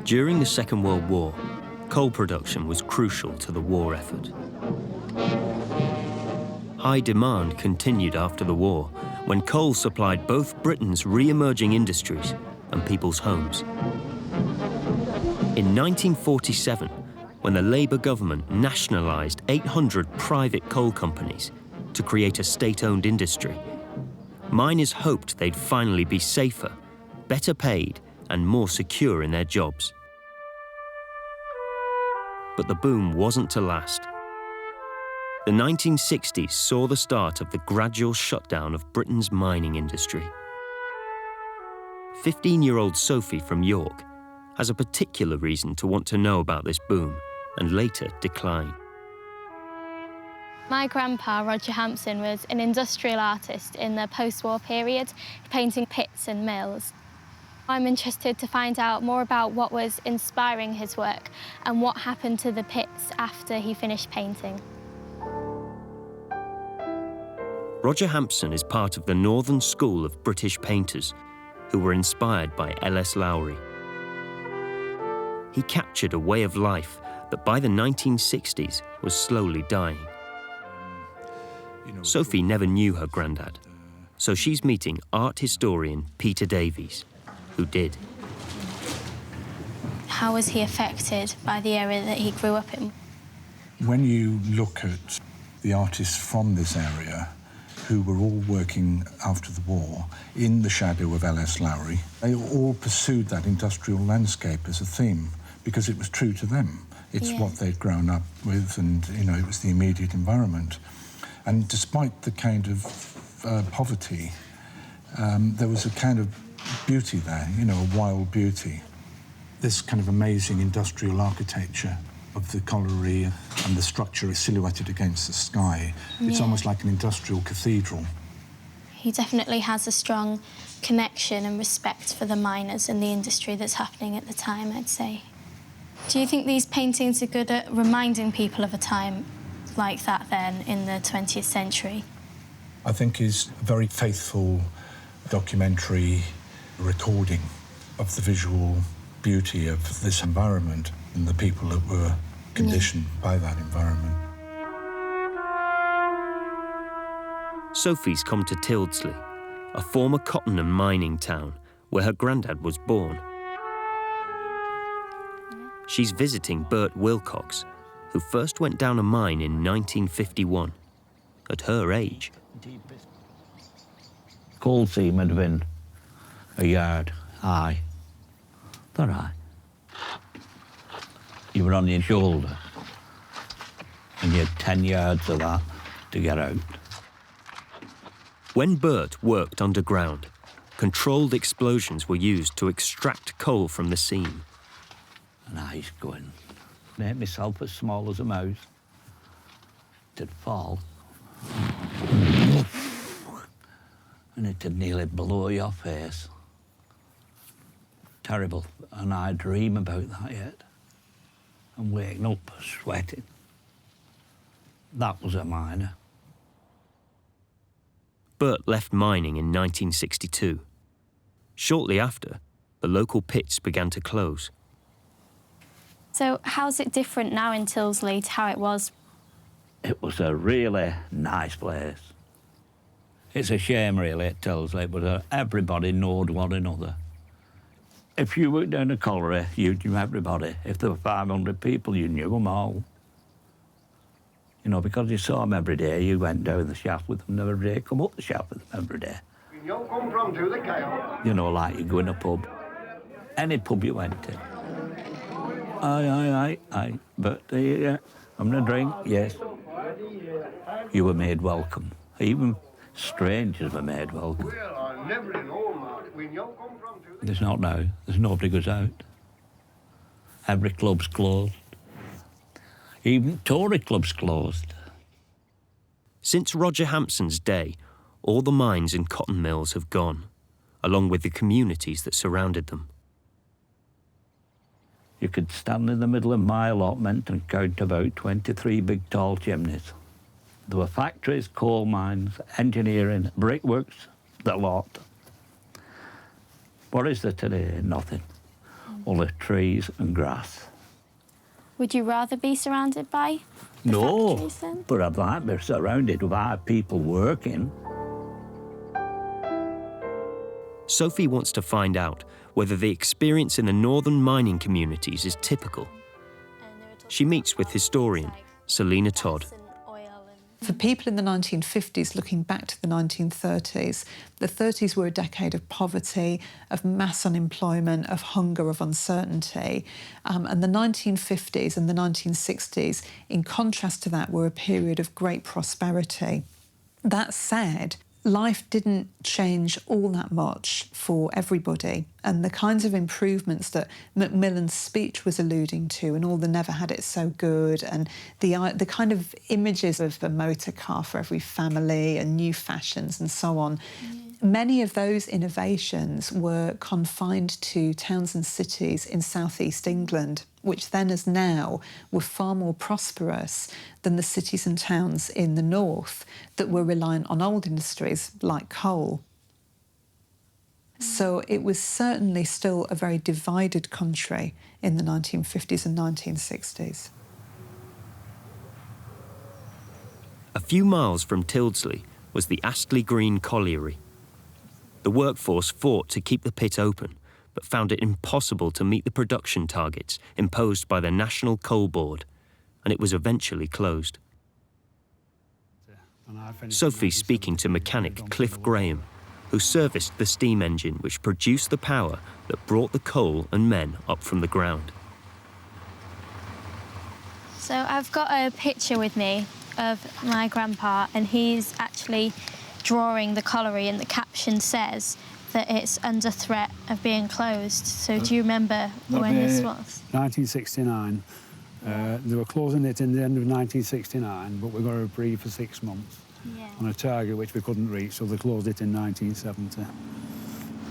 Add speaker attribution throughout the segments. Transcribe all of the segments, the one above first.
Speaker 1: During the Second World War, coal production was crucial to the war effort. High demand continued after the war, when coal supplied both Britain's re-emerging industries and people's homes. In 1947, when the Labour government nationalised 800 private coal companies to create a state-owned industry, miners hoped they'd finally be safer, better paid, and more secure in their jobs. But the boom wasn't to last. The 1960s saw the start of the gradual shutdown of Britain's mining industry. 15-year-old Sophie from York has a particular reason to want to know about this boom and later decline.
Speaker 2: My grandpa, Roger Hampson, was an industrial artist in the post-war period, painting pits and mills. I'm interested to find out more about what was inspiring his work and what happened to the pits after he finished painting.
Speaker 1: Roger Hampson is part of the Northern School of British painters who were inspired by L.S. Lowry. He captured a way of life that by the 1960s was slowly dying. Sophie never knew her granddad, so she's meeting art historian Peter Davies, who did.
Speaker 2: How was he affected by the area that he grew up in?
Speaker 3: When you look at the artists from this area who were all working after the war in the shadow of L.S. Lowry, they all pursued that industrial landscape as a theme because it was true to them. It's what they'd grown up with, and it was the immediate environment. And despite the kind of poverty, there was a kind of beauty there, a wild beauty. This kind of amazing industrial architecture of the colliery and the structure is silhouetted against the sky. It's almost like an industrial cathedral.
Speaker 2: He definitely has a strong connection and respect for the miners and the industry that's happening at the time, I'd say. Do you think these paintings are good at reminding people of a time like that then in the 20th century?
Speaker 3: I think he's a very faithful documentary recording of the visual beauty of this environment and the people that were conditioned by that environment.
Speaker 1: Sophie's come to Tyldesley, a former cotton and mining town where her granddad was born. She's visiting Bert Wilcox, who first went down a mine in 1951, at her age.
Speaker 4: Coal seam had been a yard high. Thought I. You were on your shoulder, and you had 10 yards of that to get out.
Speaker 1: When Bert worked underground, controlled explosions were used to extract coal from the seam.
Speaker 4: And I used to go in, make myself as small as a mouse. It'd fall. And it'd nearly blow your face. Terrible. And I dream about that yet. And waking up, sweating. That was a miner.
Speaker 1: Bert left mining in 1962. Shortly after, the local pits began to close.
Speaker 2: So how's it different now in Tyldesley to how it was?
Speaker 4: It was a really nice place. It's a shame, really, at Tyldesley, but everybody knowed one another. If you worked down a colliery, you knew everybody. If there were 500 people, you knew them all. Because you saw them every day, you went down the shaft with them every day, come up the shaft with them every day.
Speaker 5: You come from to the cow.
Speaker 4: Like you go in a pub. Any pub you went to. Aye. But, having a drink, yes. You were made welcome. Even strangers were made welcome.
Speaker 5: Well, I never know, Mark. When you come from to the...
Speaker 4: There's not now. There's nobody goes out. Every club's closed. Even Tory clubs closed.
Speaker 1: Since Roger Hampson's day, all the mines and cotton mills have gone, along with the communities that surrounded them.
Speaker 4: You could stand in the middle of my allotment and count about 23 big tall chimneys. There were factories, coal mines, engineering, brickworks, the lot. What is there today? Nothing. full of trees and grass.
Speaker 2: Would you rather be surrounded by the
Speaker 4: No,
Speaker 2: factories then?
Speaker 4: but I'd like to be surrounded by people working.
Speaker 1: Sophie wants to find out whether the experience in the northern mining communities is typical. She meets with historian Selina Todd.
Speaker 6: For people in the 1950s, looking back to the 1930s, the 30s were a decade of poverty, of mass unemployment, of hunger, of uncertainty. And the 1950s and the 1960s, in contrast to that, were a period of great prosperity. That said, life didn't change all that much for everybody, and the kinds of improvements that Macmillan's speech was alluding to, and all the never had it so good, and the kind of images of a motor car for every family and new fashions and so on, many of those innovations were confined to towns and cities in southeast England, which then as now were far more prosperous than the cities and towns in the north that were reliant on old industries like coal. So it was certainly still a very divided country in the 1950s and 1960s.
Speaker 1: A few miles from Tyldesley was the Astley Green Colliery. The workforce fought to keep the pit open, but found it impossible to meet the production targets imposed by the National Coal Board, and it was eventually closed. Sophie's speaking to mechanic Cliff Graham, who serviced the steam engine which produced the power that brought the coal and men up from the ground.
Speaker 2: So I've got a picture with me of my grandpa, and he's actually drawing the colliery, and the caption says that it's under threat of being closed. So do you remember when this was?
Speaker 7: 1969. They were closing it in the end of 1969, but we got a reprieve for 6 months on a target which we couldn't reach, so they closed it in 1970.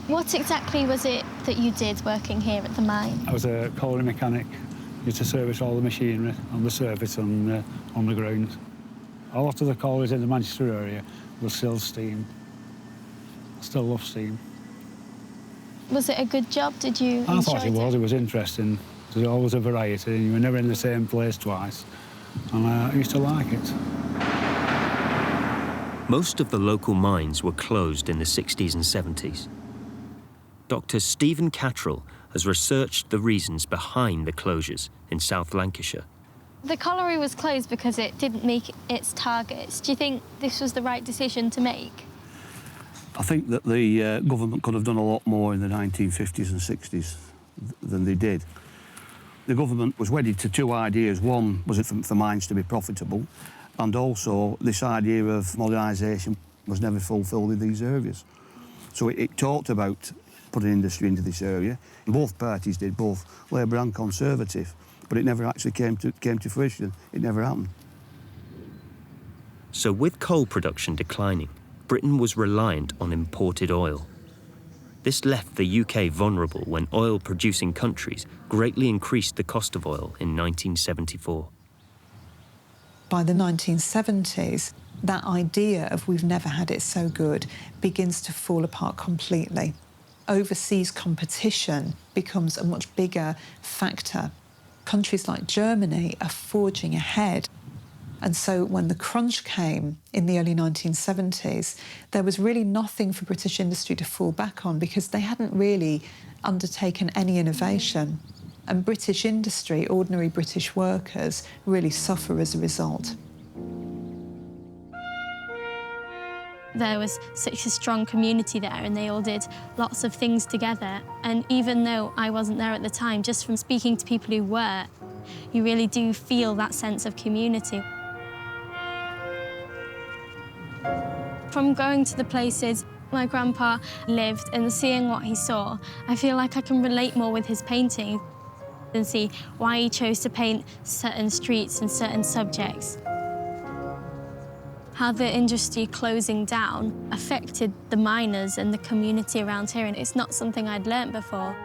Speaker 2: What exactly was it that you did working here at the mine?
Speaker 7: I was a colliery mechanic, used to service all the machinery on the surface and on the ground. A lot of the collieries in the Manchester area were still steam. I still love steam.
Speaker 2: Was it a good job? Did you enjoy it?
Speaker 7: I thought it was. It was interesting. There's always a variety, and you were never in the same place twice. And I used to like it.
Speaker 1: Most of the local mines were closed in the 60s and 70s. Dr. Stephen Cattrall has researched the reasons behind the closures in South Lancashire.
Speaker 2: The colliery was closed because it didn't meet its targets. Do you think this was the right decision to make?
Speaker 8: I think that the government could have done a lot more in the 1950s and 60s than they did. The government was wedded to two ideas. One was for mines to be profitable, and also this idea of modernisation was never fulfilled in these areas. So it talked about putting industry into this area. Both parties did, both Labour and Conservative, but it never actually came to fruition. It never happened.
Speaker 1: So with coal production declining, Britain was reliant on imported oil. This left the UK vulnerable when oil-producing countries greatly increased the cost of oil in 1974.
Speaker 6: By the 1970s, that idea of we've never had it so good begins to fall apart completely. Overseas competition becomes a much bigger factor. Countries like Germany are forging ahead. And so when the crunch came in the early 1970s, there was really nothing for British industry to fall back on because they hadn't really undertaken any innovation. And British industry, ordinary British workers, really suffer as a result.
Speaker 2: There was such a strong community there, and they all did lots of things together. And even though I wasn't there at the time, just from speaking to people who were, you really do feel that sense of community. From going to the places my grandpa lived and seeing what he saw, I feel like I can relate more with his painting and see why he chose to paint certain streets and certain subjects. How the industry closing down affected the miners and the community around here, and it's not something I'd learnt before.